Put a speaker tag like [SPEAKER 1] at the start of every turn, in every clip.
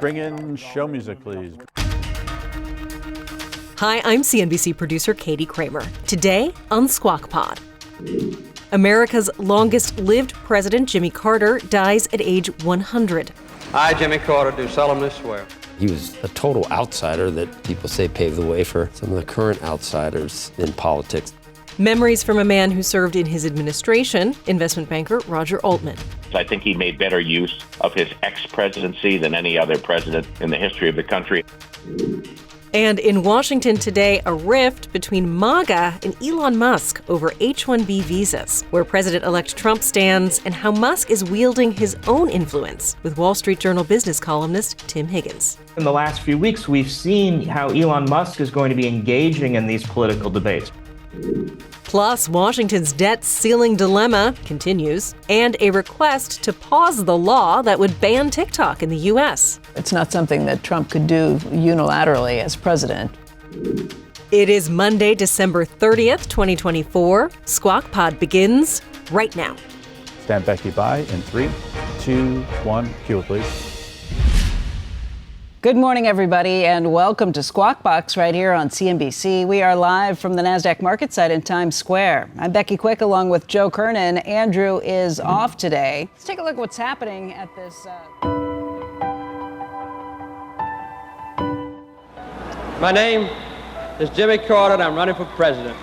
[SPEAKER 1] Bring in show music, please.
[SPEAKER 2] Hi, I'm CNBC producer Katie Kramer. Today on Squawk Pod. America's longest-lived president, Jimmy Carter, dies at age 100.
[SPEAKER 3] I, Jimmy Carter, do solemnly swear.
[SPEAKER 4] He was a total outsider that people say paved the way for some of the current outsiders in politics.
[SPEAKER 2] Memories from a man who served in his administration, investment banker Roger Altman.
[SPEAKER 5] I think he made better use of his ex-presidency than any other president in the history of the country.
[SPEAKER 2] And in Washington today, a rift between MAGA and Elon Musk over H-1B visas, where President-elect Trump stands and how Musk is wielding his own influence, with Wall Street Journal business columnist Tim Higgins.
[SPEAKER 6] In the last few weeks, we've seen how Elon Musk is going to be engaging in these political debates.
[SPEAKER 2] Plus, Washington's debt ceiling dilemma continues, and a request to pause the law that would ban TikTok in the U.S.
[SPEAKER 7] It's not something that Trump could do unilaterally as president.
[SPEAKER 2] It is Monday, December 30th, 2024. Squawk Pod begins right now.
[SPEAKER 1] Stand Becky by in 3, 2, 1. Cue it, please.
[SPEAKER 7] Good morning, everybody, and welcome to Squawk Box right here on CNBC. We are live from the NASDAQ market site in Times Square. I'm Becky Quick along with Joe Kernen. Andrew is off today. Let's take a look at what's happening at this.
[SPEAKER 3] My name is Jimmy Carter, and I'm running for president.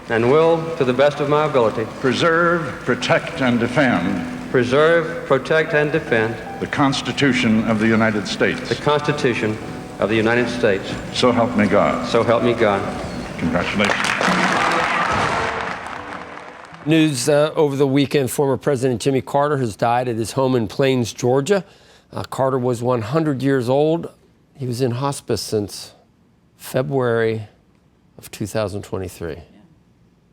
[SPEAKER 3] And will, to the best of my ability,
[SPEAKER 8] preserve, protect, and defend
[SPEAKER 3] preserve, protect, and defend
[SPEAKER 8] the Constitution of the United States.
[SPEAKER 3] the Constitution of the United States.
[SPEAKER 8] So help me God.
[SPEAKER 3] So help me God.
[SPEAKER 8] Congratulations.
[SPEAKER 4] News over the weekend, former President Jimmy Carter has died at his home in Plains, Georgia. Carter was 100 years old. He was in hospice since February of 2023,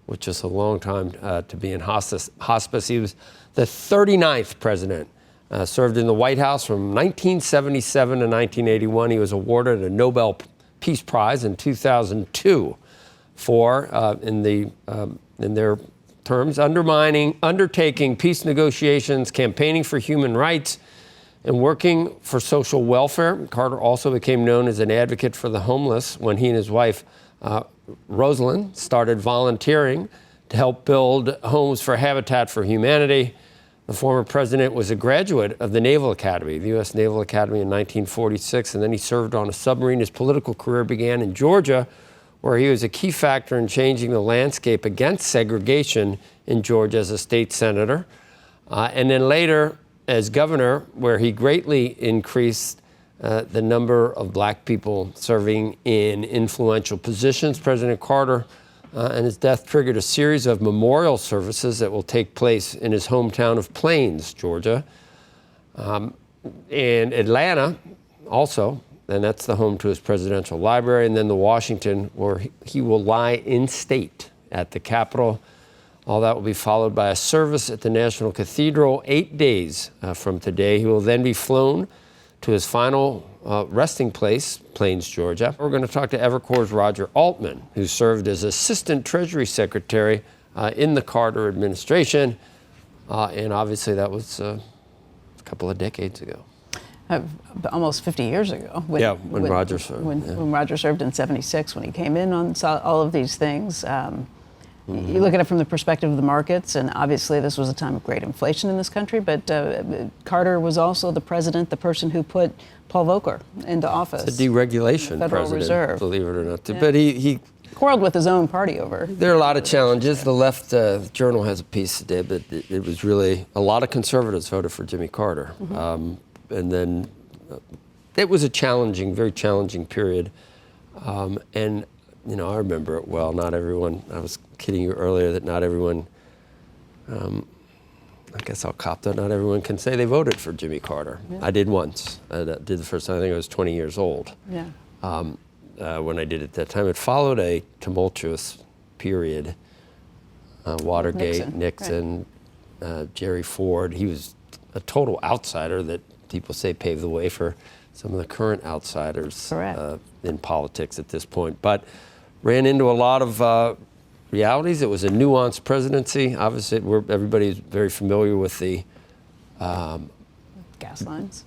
[SPEAKER 4] which is a long time to be in hospice. He was the 39th president, served in the White House from 1977 to 1981. He was awarded a Nobel Peace Prize in 2002 for, in their terms, undertaking peace negotiations, campaigning for human rights, and working for social welfare. Carter also became known as an advocate for the homeless when he and his wife, Rosalind, started volunteering to help build homes for Habitat for Humanity. The former president was a graduate of the Naval Academy, the U.S. Naval Academy in 1946, and then he served on a submarine. His political career began in Georgia, where he was a key factor in changing the landscape against segregation in Georgia as a state senator. And then later as governor, where he greatly increased the number of black people serving in influential positions. President Carter and his death triggered a series of memorial services that will take place in his hometown of Plains, Georgia, and Atlanta also, and that's the home to his presidential library, and then the Washington, where he will lie in state at the Capitol. All that will be followed by a service at the National Cathedral 8 days from today. He will then be flown to his final resting place, Plains, Georgia. We're going to talk to Evercore's Roger Altman, who served as Assistant Treasury Secretary in the Carter administration. And obviously that was a couple of decades ago.
[SPEAKER 7] Almost 50 years ago.
[SPEAKER 4] When Roger served.
[SPEAKER 7] When Roger served in 76, when he came in on all of these things. You look at it from the perspective of the markets, and obviously this was a time of great inflation in this country, but Carter was also the person who put Paul Volcker into office.
[SPEAKER 4] It's a deregulation
[SPEAKER 7] Federal
[SPEAKER 4] president,
[SPEAKER 7] Reserve.
[SPEAKER 4] believe it or not.
[SPEAKER 7] Yeah.
[SPEAKER 4] But he
[SPEAKER 7] quarreled with his own party over.
[SPEAKER 4] There are a lot of challenges. The left Journal has a piece today, but it was really a lot of conservatives voted for Jimmy Carter. And then it was a very challenging period. And you know, I remember it well. Not everyone, I was kidding you earlier that not everyone, I guess I'll cop that, not everyone can say they voted for Jimmy Carter. Yeah. I did once. I did the first time, I think I was 20 years old.
[SPEAKER 7] Yeah.
[SPEAKER 4] When I did it that time. It followed a tumultuous period. Watergate, Nixon, right. Jerry Ford. He was a total outsider that people say paved the way for some of the current outsiders in politics at this point. But ran into a lot of realities. It was a nuanced presidency. Obviously, everybody is very familiar with the
[SPEAKER 7] gas lines.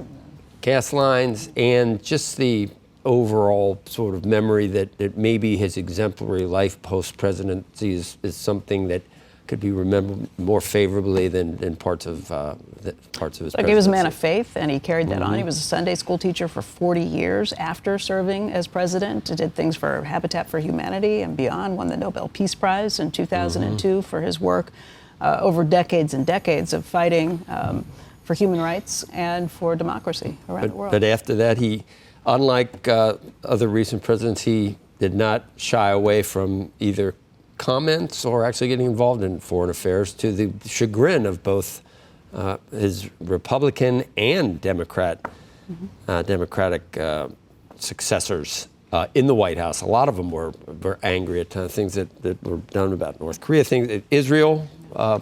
[SPEAKER 4] gas lines, and just the overall sort of memory that maybe his exemplary life post-presidency is something that could be remembered more favorably than parts of his presidency.
[SPEAKER 7] He was a man of faith, and he carried that on. He was a Sunday school teacher for 40 years after serving as president. He did things for Habitat for Humanity and beyond, won the Nobel Peace Prize in 2002 for his work over decades and decades of fighting for human rights and for democracy around the world.
[SPEAKER 4] But after that, he, unlike other recent presidents, he did not shy away from either comments or actually getting involved in foreign affairs, to the chagrin of both his Republican and Democratic successors in the White House. A lot of them were angry at things that were done about North Korea. Things Israel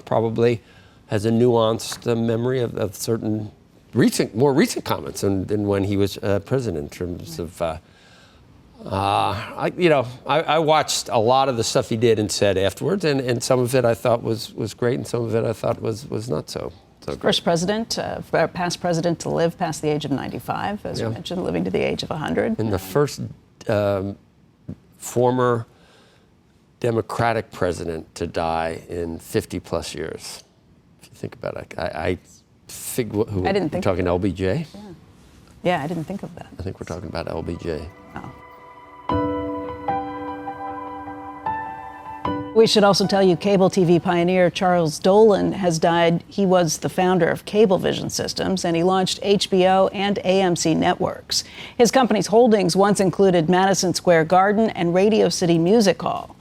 [SPEAKER 4] probably has a nuanced memory of certain more recent comments than when he was president in terms of. I watched a lot of the stuff he did and said afterwards, and some of it I thought was great, and some of it I thought was not so great.
[SPEAKER 7] First president, past president to live past the age of 95, as you mentioned, living to the age of 100.
[SPEAKER 4] And the first former Democratic president to die in 50 plus years. If you think about it, I didn't think talking LBJ.
[SPEAKER 7] Yeah, I didn't think of that.
[SPEAKER 4] I think we're talking about LBJ.
[SPEAKER 7] Oh. We should also tell you cable TV pioneer Charles Dolan has died. He was the founder of Cablevision Systems, and he launched HBO and AMC networks. His company's holdings once included Madison Square Garden and Radio City Music Hall.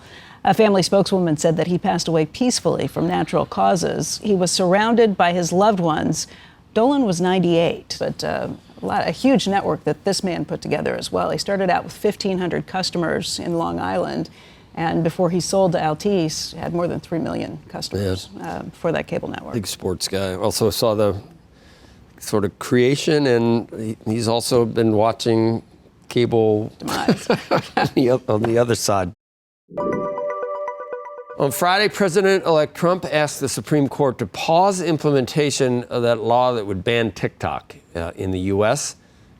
[SPEAKER 7] A family spokeswoman said that he passed away peacefully from natural causes. He was surrounded by his loved ones. Dolan was 98, but a huge network that this man put together as well. He started out with 1,500 customers in Long Island, and before he sold to Altice, had more than 3 million customers for that cable network. Big
[SPEAKER 4] sports guy. Also saw the sort of creation, and he's also been watching cable demise on the other side. On Friday, President-elect Trump asked the Supreme Court to pause implementation of that law that would ban TikTok in the U.S.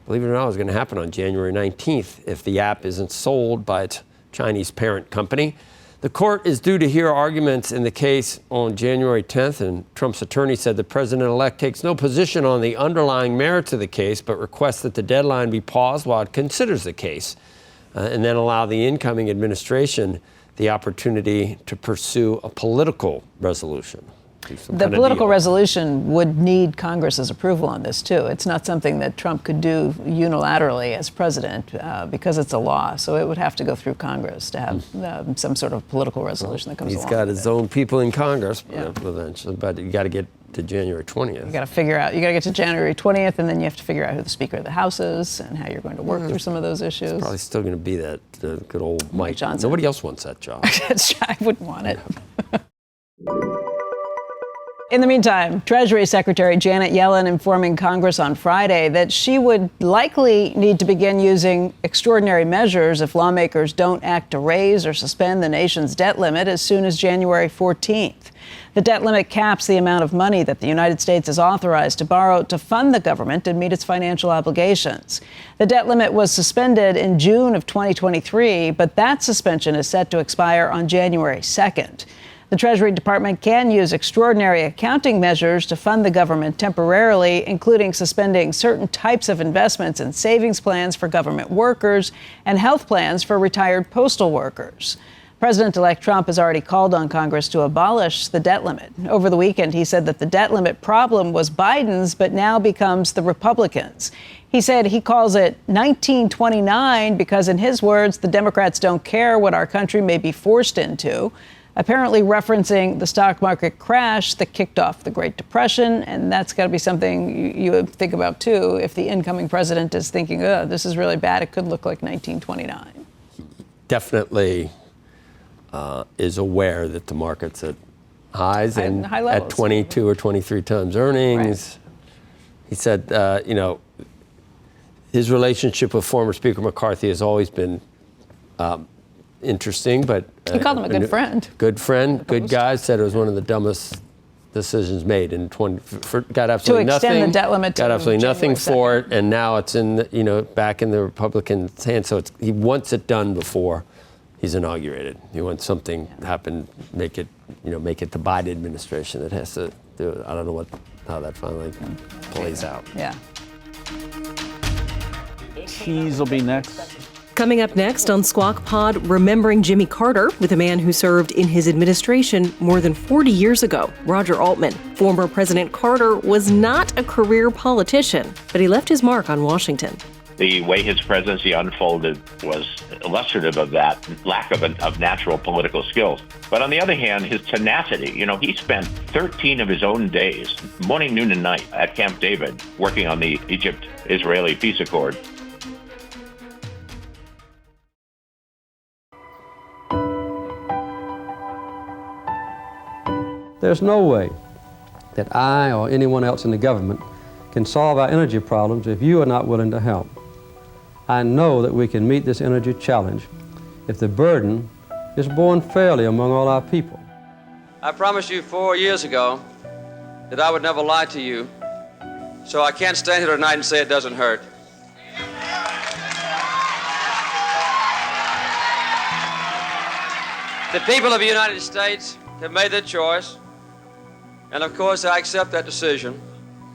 [SPEAKER 4] Believe it or not, it was going to happen on January 19th if the app isn't sold by its Chinese parent company. The court is due to hear arguments in the case on January 10th, and Trump's attorney said the president-elect takes no position on the underlying merits of the case, but requests that the deadline be paused while it considers the case, and then allow the incoming administration the opportunity to pursue a political resolution.
[SPEAKER 7] The political resolution would need Congress's approval on this, too. It's not something that Trump could do unilaterally as president because it's a law. So it would have to go through Congress to have some sort of political resolution that comes along.
[SPEAKER 4] He's got his own people in Congress eventually, but you got to get to January 20th.
[SPEAKER 7] You got to get to January 20th, and then you have to figure out who the Speaker of the House is and how you're going to work through some of those issues.
[SPEAKER 4] It's probably still going to be that good old Mike
[SPEAKER 7] Johnson.
[SPEAKER 4] Nobody else wants that job.
[SPEAKER 7] I wouldn't want it. In the meantime, Treasury Secretary Janet Yellen informing Congress on Friday that she would likely need to begin using extraordinary measures if lawmakers don't act to raise or suspend the nation's debt limit as soon as January 14th. The debt limit caps the amount of money that the United States is authorized to borrow to fund the government and meet its financial obligations. The debt limit was suspended in June of 2023, but that suspension is set to expire on January 2nd. The Treasury Department can use extraordinary accounting measures to fund the government temporarily, including suspending certain types of investments and savings plans for government workers and health plans for retired postal workers. President-elect Trump has already called on Congress to abolish the debt limit. Over the weekend, he said that the debt limit problem was Biden's, but now becomes the Republicans'. He said he calls it 1929 because, in his words, the Democrats don't care what our country may be forced into, apparently referencing the stock market crash that kicked off the Great Depression. And that's got to be something you would think about, too, if the incoming president is thinking, oh, this is really bad. It could look like 1929.
[SPEAKER 4] Definitely is aware that the market's at highs and
[SPEAKER 7] high levels,
[SPEAKER 4] at 22 or 23 times earnings. Right. He said, his relationship with former Speaker McCarthy has always been interesting, but
[SPEAKER 7] he called him a good friend.
[SPEAKER 4] Good friend, good guy. Said it was one of the dumbest decisions made in got absolutely
[SPEAKER 7] to extend
[SPEAKER 4] nothing.
[SPEAKER 7] The debt limit
[SPEAKER 4] got absolutely nothing for
[SPEAKER 7] January 2nd.
[SPEAKER 4] it, and now it's in back in the Republicans' hands. So he wants it done before he's inaugurated. He wants something to happen, make it the Biden administration that has to do it. I don't know how that finally plays out.
[SPEAKER 7] Yeah.
[SPEAKER 1] Cheese will be next.
[SPEAKER 2] Coming up next on Squawk Pod, remembering Jimmy Carter with a man who served in his administration more than 40 years ago, Roger Altman. Former President Carter was not a career politician, but he left his mark on Washington.
[SPEAKER 5] The way his presidency unfolded was illustrative of that lack of natural political skills. But on the other hand, his tenacity, he spent 13 of his own days, morning, noon, and night at Camp David, working on the Egypt-Israeli peace accord.
[SPEAKER 9] There's no way that I or anyone else in the government can solve our energy problems if you are not willing to help. I know that we can meet this energy challenge if the burden is borne fairly among all our people.
[SPEAKER 3] I promised you 4 years ago that I would never lie to you, so I can't stand here tonight and say it doesn't hurt. The people of the United States have made their choice, and of course I accept that decision,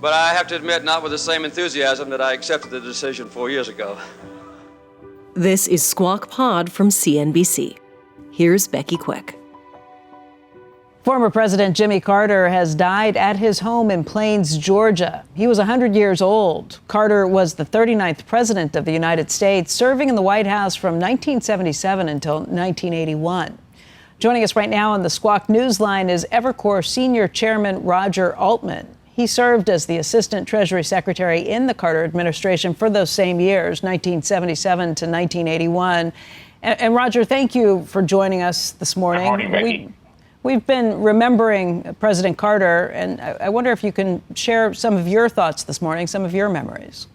[SPEAKER 3] but I have to admit not with the same enthusiasm that I accepted the decision 4 years ago.
[SPEAKER 2] This is Squawk Pod from CNBC. Here's Becky Quick.
[SPEAKER 7] Former President Jimmy Carter has died at his home in Plains, Georgia. He was 100 years old. Carter was the 39th president of the United States, serving in the White House from 1977 until 1981. Joining us right now on the Squawk Newsline is Evercore Senior Chairman Roger Altman. He served as the Assistant Treasury Secretary in the Carter administration for those same years, 1977 to 1981. And Roger, thank you for joining us this morning.
[SPEAKER 5] Good morning, Becky.
[SPEAKER 7] We've been remembering President Carter, and I wonder if you can share some of your thoughts this morning, some of your memories.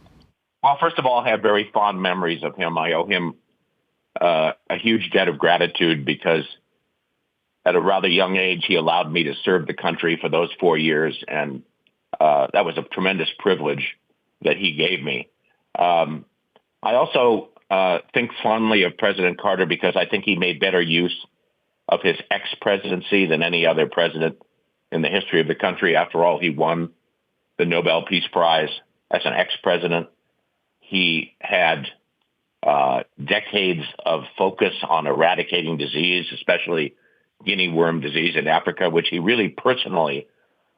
[SPEAKER 5] Well, first of all, I have very fond memories of him. I owe him a huge debt of gratitude because at a rather young age, he allowed me to serve the country for those 4 years, and that was a tremendous privilege that he gave me. I also think fondly of President Carter because I think he made better use of his ex-presidency than any other president in the history of the country. After all, he won the Nobel Peace Prize as an ex-president. He had decades of focus on eradicating disease, especially guinea worm disease in Africa, which he really personally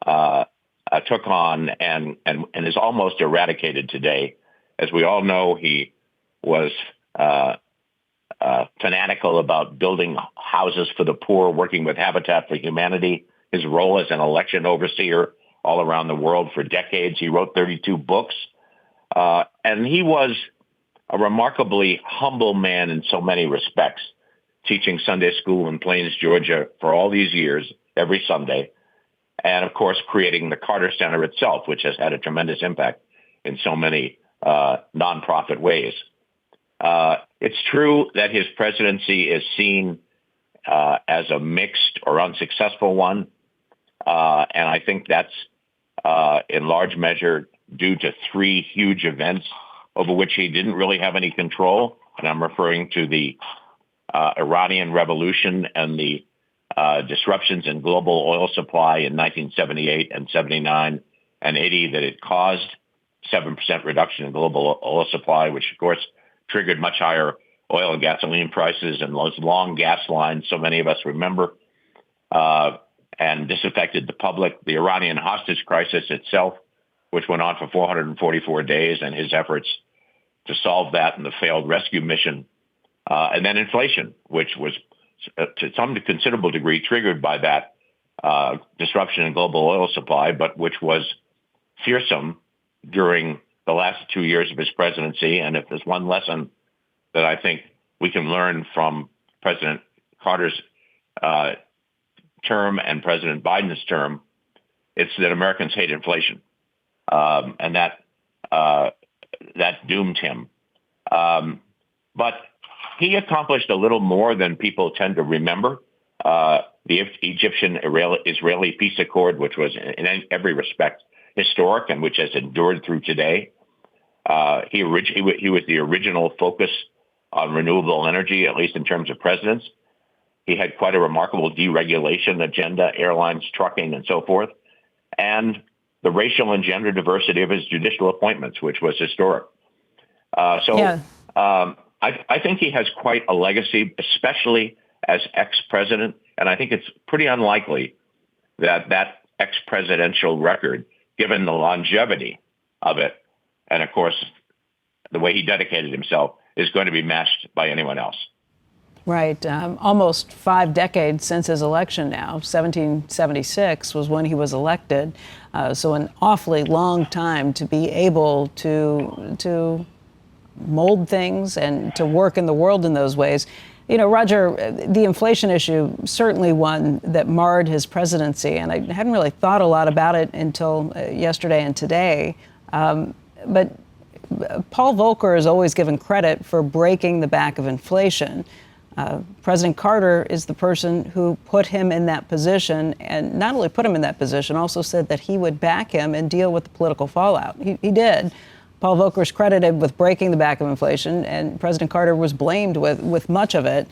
[SPEAKER 5] took on and is almost eradicated today. As we all know, he was fanatical about building houses for the poor, working with Habitat for Humanity. His role as an election overseer all around the world for decades. He wrote 32 books. And he was a remarkably humble man in so many respects, teaching Sunday school in Plains, Georgia for all these years, every Sunday. And, of course, creating the Carter Center itself, which has had a tremendous impact in so many nonprofit ways. It's true that his presidency is seen as a mixed or unsuccessful one. And I think that's in large measure due to three huge events over which he didn't really have any control. And I'm referring to the Iranian Revolution and the disruptions in global oil supply in 1978 and 79 and 80 that it caused, 7% reduction in global oil supply, which, of course, triggered much higher oil and gasoline prices and those long gas lines so many of us remember. And this affected the public. The Iranian hostage crisis itself, which went on for 444 days, and his efforts to solve that and the failed rescue mission. And then inflation, which was to some considerable degree triggered by that disruption in global oil supply, but which was fearsome during the last 2 years of his presidency. And if there's one lesson that I think we can learn from President Carter's term and President Biden's term, it's that Americans hate inflation. And that doomed him. But he accomplished a little more than people tend to remember. the Egyptian-Israeli peace accord, which was in every respect historic and which has endured through today. He was the original focus on renewable energy, at least in terms of presidents. He had quite a remarkable deregulation agenda, airlines, trucking, and so forth. And the racial and gender diversity of his judicial appointments, which was historic. I think he has quite a legacy, especially as ex-president. And I think it's pretty unlikely that that ex-presidential record, given the longevity of it, and of course, the way he dedicated himself, is going to be matched by anyone else.
[SPEAKER 7] Right. Almost 5 decades since his election now. 1776 was when he was elected. So an awfully long time to be able to mold things and to work in the world in those ways. You know, Roger, the inflation issue, certainly one that marred his presidency. And I hadn't really thought a lot about it until yesterday and today. But Paul Volcker is always given credit for breaking the back of inflation. President Carter is the person who put him in that position, and not only put him in that position, also said that he would back him and deal with the political fallout. He did. Paul Volcker is credited with breaking the back of inflation, and President Carter was blamed with much of it.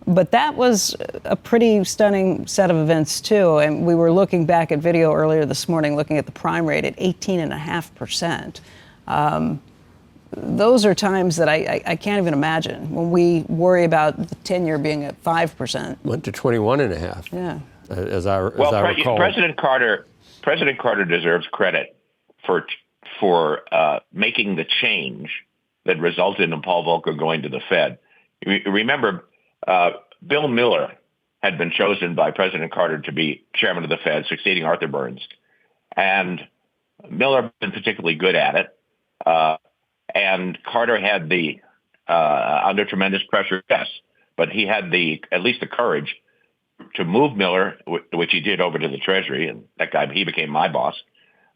[SPEAKER 7] But that was a pretty stunning set of events, too. And we were looking back at video earlier this morning, looking at the prime rate at 18.5%. Those are times that I can't even imagine when we worry about the 10-year being at 5%.
[SPEAKER 4] Went to 21.5.
[SPEAKER 7] Yeah.
[SPEAKER 4] As I recall.
[SPEAKER 5] President Carter deserves credit for making the change that resulted in Paul Volcker going to the Fed. Remember, Bill Miller had been chosen by President Carter to be chairman of the Fed, succeeding Arthur Burns. And Miller had been particularly good at it. And Carter had under tremendous pressure, yes, but he had at least the courage to move Miller, which he did, over to the Treasury, and he became my boss,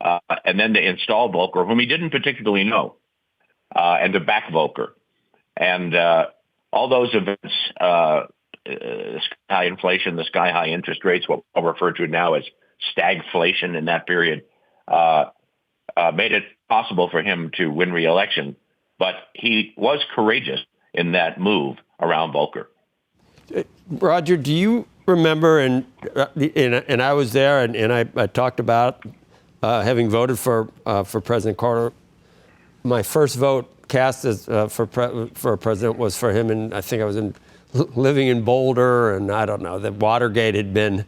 [SPEAKER 5] and then to install Volcker, whom he didn't particularly know, and to back Volcker. And all those events, high inflation, the sky-high interest rates, what I'll refer to now as stagflation in that period, made it possible for him to win re-election, but he was courageous in that move around Volcker.
[SPEAKER 4] Roger, do you remember, and I was there, and I talked about having voted for President Carter. My first vote cast as for president was for him, and I think I was living in Boulder, and I don't know, that Watergate had been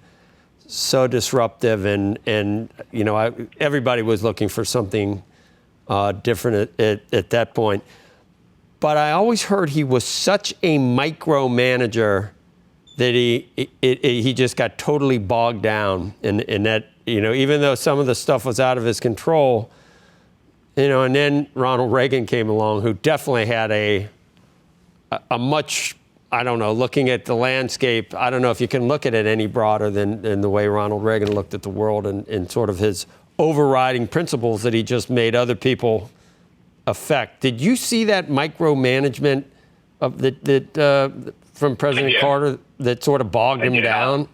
[SPEAKER 4] so disruptive, and everybody was looking for something different at that point. But I always heard he was such a micromanager that he just got totally bogged down in that, even though some of the stuff was out of his control, and then Ronald Reagan came along, who definitely had a much, I don't know, looking at the landscape, I don't know if you can look at it any broader than the way Ronald Reagan looked at the world and sort of his overriding principles that he just made other people affect. Did you see that micromanagement from President Carter that sort of bogged him down?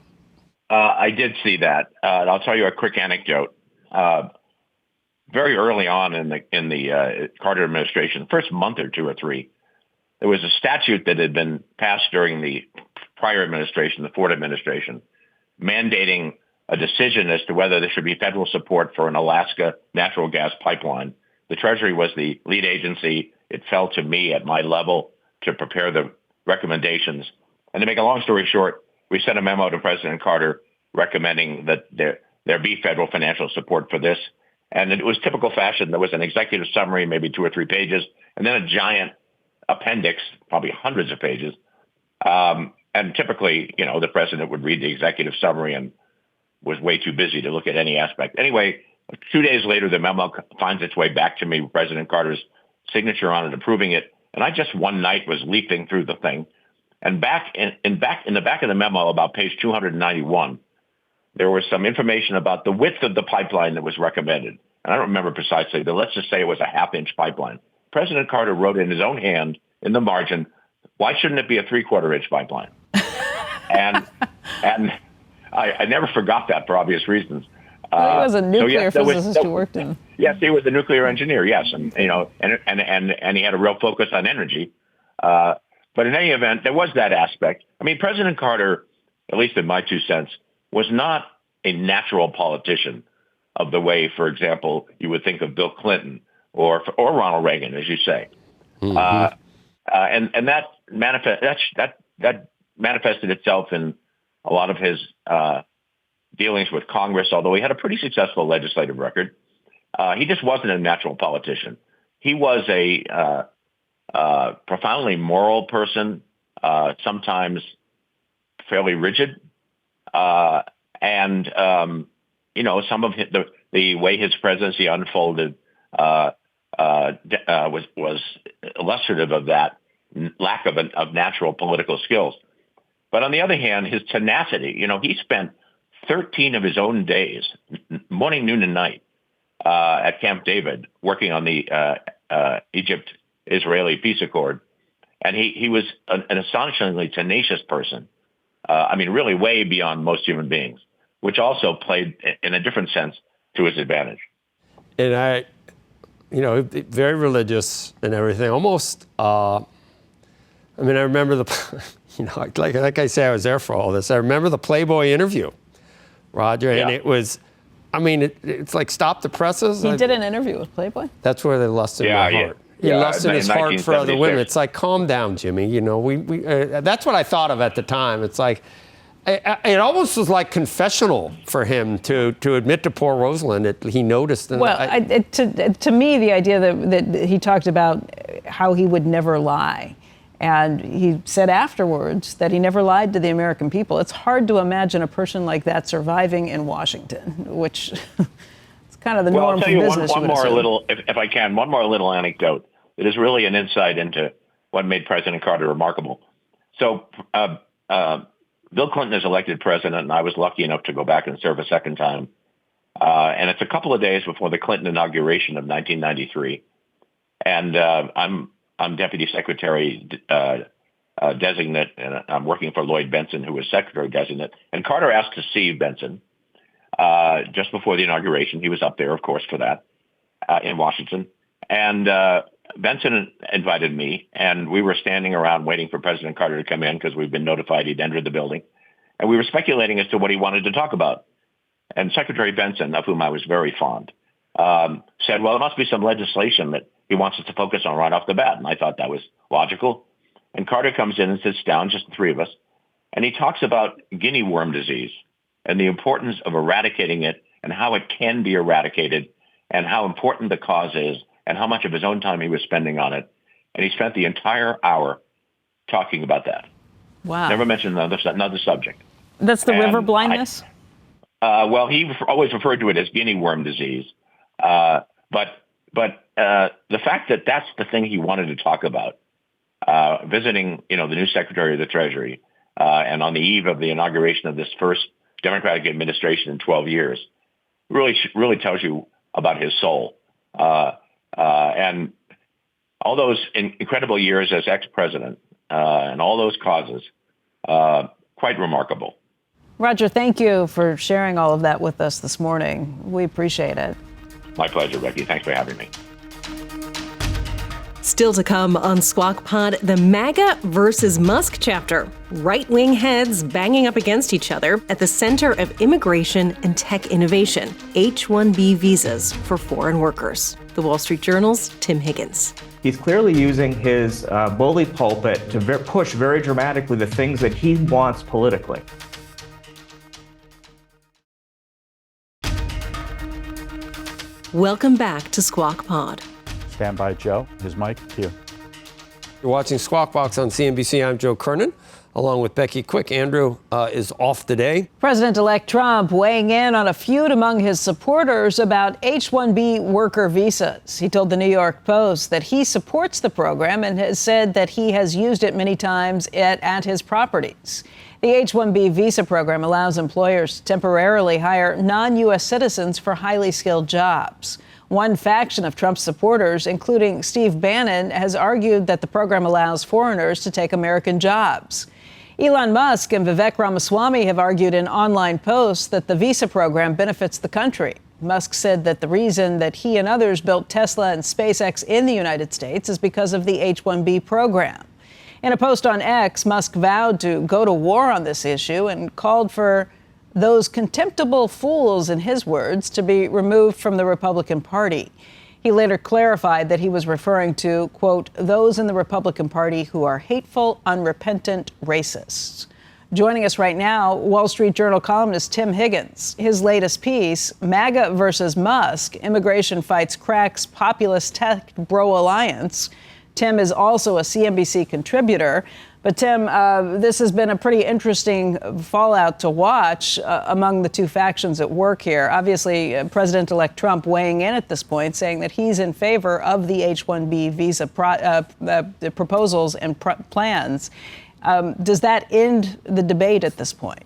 [SPEAKER 5] I did see that. And I'll tell you a quick anecdote. Very early on in the Carter administration, first month or 2 or 3, there was a statute that had been passed during the prior administration, the Ford administration, mandating a decision as to whether there should be federal support for an Alaska natural gas pipeline. The Treasury was the lead agency. It fell to me at my level to prepare the recommendations. And to make a long story short, we sent a memo to President Carter recommending that there be federal financial support for this. And it was typical fashion. There was an executive summary, maybe 2 or 3 pages, and then a giant appendix, probably hundreds of pages. And typically, the president would read the executive summary and was way too busy to look at any aspect. Anyway, 2 days later, the memo finds its way back to me, President Carter's signature on it, approving it. And I just one night was leafing through the thing. And back in the back of the memo, about page 291, there was some information about the width of the pipeline that was recommended. And I don't remember precisely, but let's just say it was a 1/2-inch pipeline. President Carter wrote in his own hand in the margin, why shouldn't it be a 3/4-inch pipeline? and I never forgot that for obvious reasons.
[SPEAKER 7] He was a nuclear physicist who worked in.
[SPEAKER 5] Yes, he was a nuclear engineer. Yes, and he had a real focus on energy. But in any event, there was that aspect. I mean, President Carter, at least in my 2 cents, was not a natural politician of the way, for example, you would think of Bill Clinton or Ronald Reagan, as you say. Mm-hmm. And that manifested itself in a lot of his dealings with Congress, although he had a pretty successful legislative record. He just wasn't a natural politician. He was a profoundly moral person, sometimes fairly rigid. And some of the way his presidency unfolded was illustrative of that lack of natural political skills. But on the other hand, his tenacity, he spent 13 of his own days, morning, noon, and night, at Camp David, working on the Egypt-Israeli peace accord. And he was an astonishingly tenacious person. Really way beyond most human beings, which also played in a different sense to his advantage.
[SPEAKER 4] And very religious and everything. Almost, I remember like I say, I was there for all this. I remember the Playboy interview, Roger, and it was, it's like stop the presses.
[SPEAKER 7] He did an interview with Playboy?
[SPEAKER 4] That's where they lusted my heart. He lusted his heart for other women. It's like, calm down, Jimmy. That's what I thought of at the time. It's like, it almost was like confessional for him to admit to poor Rosalind that he noticed. And
[SPEAKER 7] to me, the idea that he talked about how he would never lie. And he said afterwards that he never lied to the American people. It's hard to imagine a person like that surviving in Washington, which is kind of the norm for business.
[SPEAKER 5] One more little, if I can, one more little anecdote that is really an insight into what made President Carter remarkable. So Bill Clinton is elected president, and I was lucky enough to go back and serve a second time. And it's a couple of days before the Clinton inauguration of 1993. And I'm deputy secretary designate, and I'm working for Lloyd Bentsen, who was secretary designate. And Carter asked to see Bentsen just before the inauguration. He was up there, of course, for that in Washington. And Bentsen invited me, and we were standing around waiting for President Carter to come in because we've been notified he'd entered the building. And we were speculating as to what he wanted to talk about. And Secretary Bentsen, of whom I was very fond, said, well, it must be some legislation that he wants us to focus on right off the bat. And I thought that was logical. And Carter comes in and sits down, just the three of us, and he talks about guinea worm disease and the importance of eradicating it and how it can be eradicated and how important the cause is and how much of his own time he was spending on it. And he spent the entire hour talking about that.
[SPEAKER 7] Wow.
[SPEAKER 5] Never mentioned another subject.
[SPEAKER 7] That's the river blindness?
[SPEAKER 5] Well, he always referred to it as guinea worm disease. But the fact that that's the thing he wanted to talk about, visiting, the new Secretary of the Treasury, and on the eve of the inauguration of this first Democratic administration in 12 years, really tells you about his soul. And all those incredible years as ex-president and all those causes, quite remarkable.
[SPEAKER 7] Roger, thank you for sharing all of that with us this morning. We appreciate it.
[SPEAKER 5] My pleasure, Becky. Thanks for having me.
[SPEAKER 2] Still to come on Squawk Pod, the MAGA versus Musk chapter. Right-wing heads banging up against each other at the center of immigration and tech innovation. H-1B visas for foreign workers. The Wall Street Journal's Tim Higgins.
[SPEAKER 6] He's clearly using his bully pulpit to push very dramatically the things that he wants politically.
[SPEAKER 2] Welcome back to Squawk Pod.
[SPEAKER 1] Stand by, Joe. His mic to you.
[SPEAKER 4] You're watching Squawk Box on CNBC. I'm Joe Kernen, along with Becky Quick. Andrew is off today.
[SPEAKER 7] President-elect Trump weighing in on a feud among his supporters about H-1B worker visas. He told the New York Post that he supports the program and has said that he has used it many times at his properties. The H-1B visa program allows employers to temporarily hire non-U.S. citizens for highly skilled jobs. One faction of Trump's supporters, including Steve Bannon, has argued that the program allows foreigners to take American jobs. Elon Musk and Vivek Ramaswamy have argued in online posts that the visa program benefits the country. Musk said that the reason that he and others built Tesla and SpaceX in the United States is because of the H-1B program. In a post on X, Musk vowed to go to war on this issue and called for those contemptible fools, in his words, to be removed from the Republican Party. He later clarified that he was referring to, quote, those in the Republican Party who are hateful, unrepentant racists. Joining us right now, Wall Street Journal columnist Tim Higgins. His latest piece, MAGA versus Musk, Immigration Fights Cracks Populist Tech Bro Alliance. Tim is also a CNBC contributor. But Tim, this has been a pretty interesting fallout to watch among the two factions at work here. Obviously, President-elect Trump weighing in at this point, saying that he's in favor of the H-1B visa proposals and plans. Does that end the debate at this point?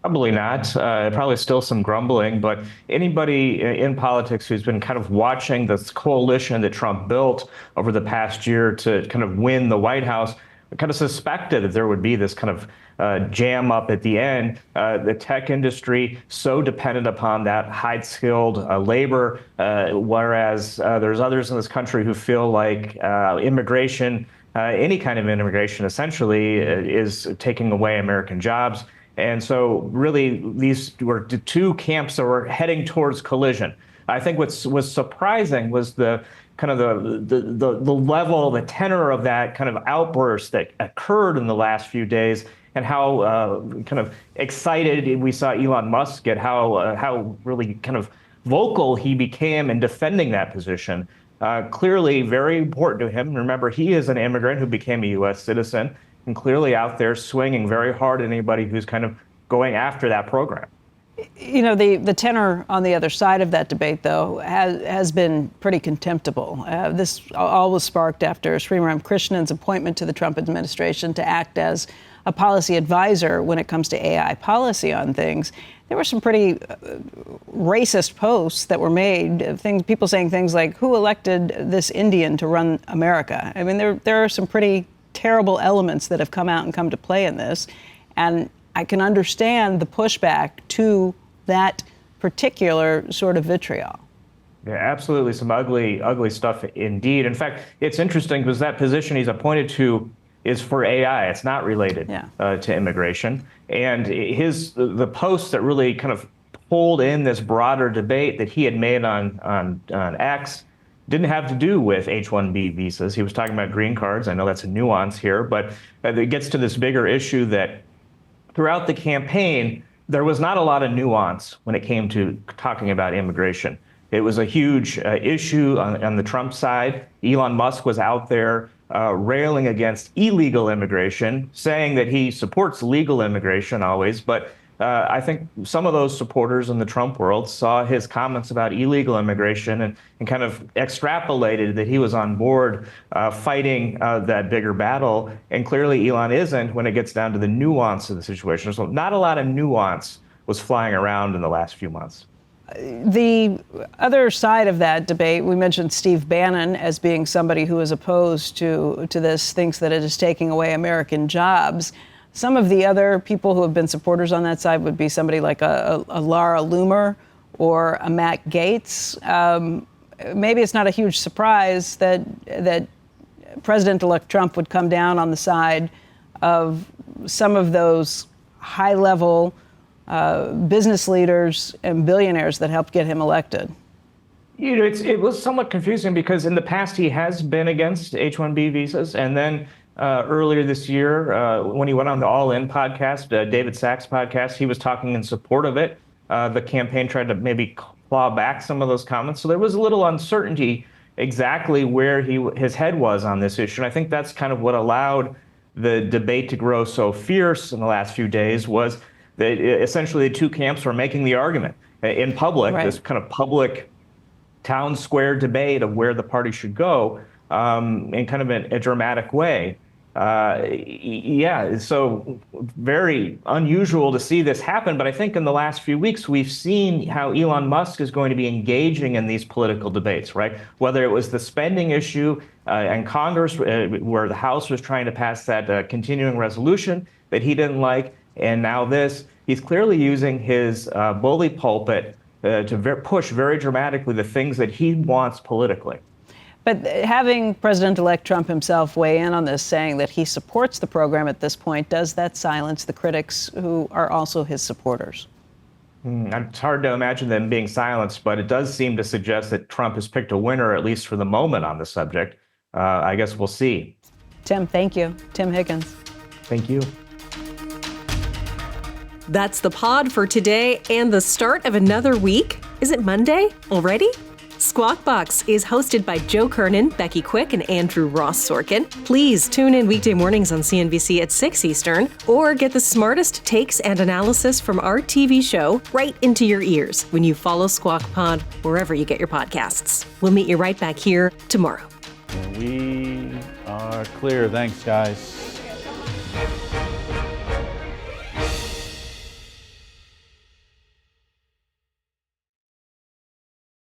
[SPEAKER 6] Probably not. Probably still some grumbling, but anybody in politics who's been kind of watching this coalition that Trump built over the past year to kind of win the White House kind of suspected that there would be this kind of jam up at the end. The tech industry so dependent upon that high-skilled labor, whereas there's others in this country who feel like immigration, any kind of immigration essentially, is taking away American jobs. And so really these were the two camps that were heading towards collision. I think what was surprising was the kind of the level, the tenor of that kind of outburst that occurred in the last few days, and how kind of excited we saw Elon Musk get, how really kind of vocal he became in defending that position. Clearly very important to him. Remember, he is an immigrant who became a U.S. citizen, and clearly out there swinging very hard at anybody who's kind of going after that program.
[SPEAKER 7] You know, the tenor on the other side of that debate, though, has been pretty contemptible. This all was sparked after Sriram Krishnan's appointment to the Trump administration to act as a policy advisor when it comes to AI policy on things. There were some pretty racist posts that were made, people saying things like, who elected this Indian to run America? I mean, there are some pretty terrible elements that have come out and come to play in this. And I can understand the pushback to that particular sort of vitriol.
[SPEAKER 6] Yeah, absolutely. Some ugly, ugly stuff indeed. In fact, it's interesting because that position he's appointed to is for AI. It's not related to immigration. And the posts that really kind of pulled in this broader debate that he had made on X didn't have to do with H-1B visas. He was talking about green cards. I know that's a nuance here, but it gets to this bigger issue that throughout the campaign, there was not a lot of nuance when it came to talking about immigration. It was a huge issue on the Trump side. Elon Musk was out there railing against illegal immigration, saying that he supports legal immigration always. But I think some of those supporters in the Trump world saw his comments about illegal immigration and kind of extrapolated that he was on board fighting that bigger battle. And clearly Elon isn't when it gets down to the nuance of the situation. So not a lot of nuance was flying around in the last few months.
[SPEAKER 7] The other side of that debate, we mentioned Steve Bannon as being somebody who is opposed to this, thinks that it is taking away American jobs. Some of the other people who have been supporters on that side would be somebody like a Laura Loomer or a Matt Gaetz. Maybe it's not a huge surprise that President-elect Trump would come down on the side of some of those high-level business leaders and billionaires that helped get him elected.
[SPEAKER 6] You know, it was somewhat confusing because in the past he has been against H-1B visas, and then earlier this year, when he went on the All In podcast, David Sachs podcast, he was talking in support of it. The campaign tried to maybe claw back some of those comments. So there was a little uncertainty exactly where his head was on this issue. And I think that's kind of what allowed the debate to grow so fierce in the last few days, was that essentially the two camps were making the argument in public, right. This kind of public town square debate of where the party should go in kind of a dramatic way. So very unusual to see this happen. But I think in the last few weeks, we've seen how Elon Musk is going to be engaging in these political debates, right? Whether it was the spending issue in Congress, where the House was trying to pass that continuing resolution that he didn't like, and now this. He's clearly using his bully pulpit to push very dramatically the things that he wants politically.
[SPEAKER 7] But having President-elect Trump himself weigh in on this, saying that he supports the program at this point, does that silence the critics who are also his supporters?
[SPEAKER 6] It's hard to imagine them being silenced, but it does seem to suggest that Trump has picked a winner, at least for the moment, on the subject. I guess we'll see.
[SPEAKER 7] Tim, thank you. Tim Higgins.
[SPEAKER 6] Thank you.
[SPEAKER 2] That's the pod for today and the start of another week. Is it Monday already? Squawk Box is hosted by Joe Kernen, Becky Quick, and Andrew Ross Sorkin. Please tune in weekday mornings on CNBC at 6 Eastern, or get the smartest takes and analysis from our TV show right into your ears when you follow Squawk Pod wherever you get your podcasts. We'll meet you right back here tomorrow.
[SPEAKER 1] We are clear. Thanks, guys.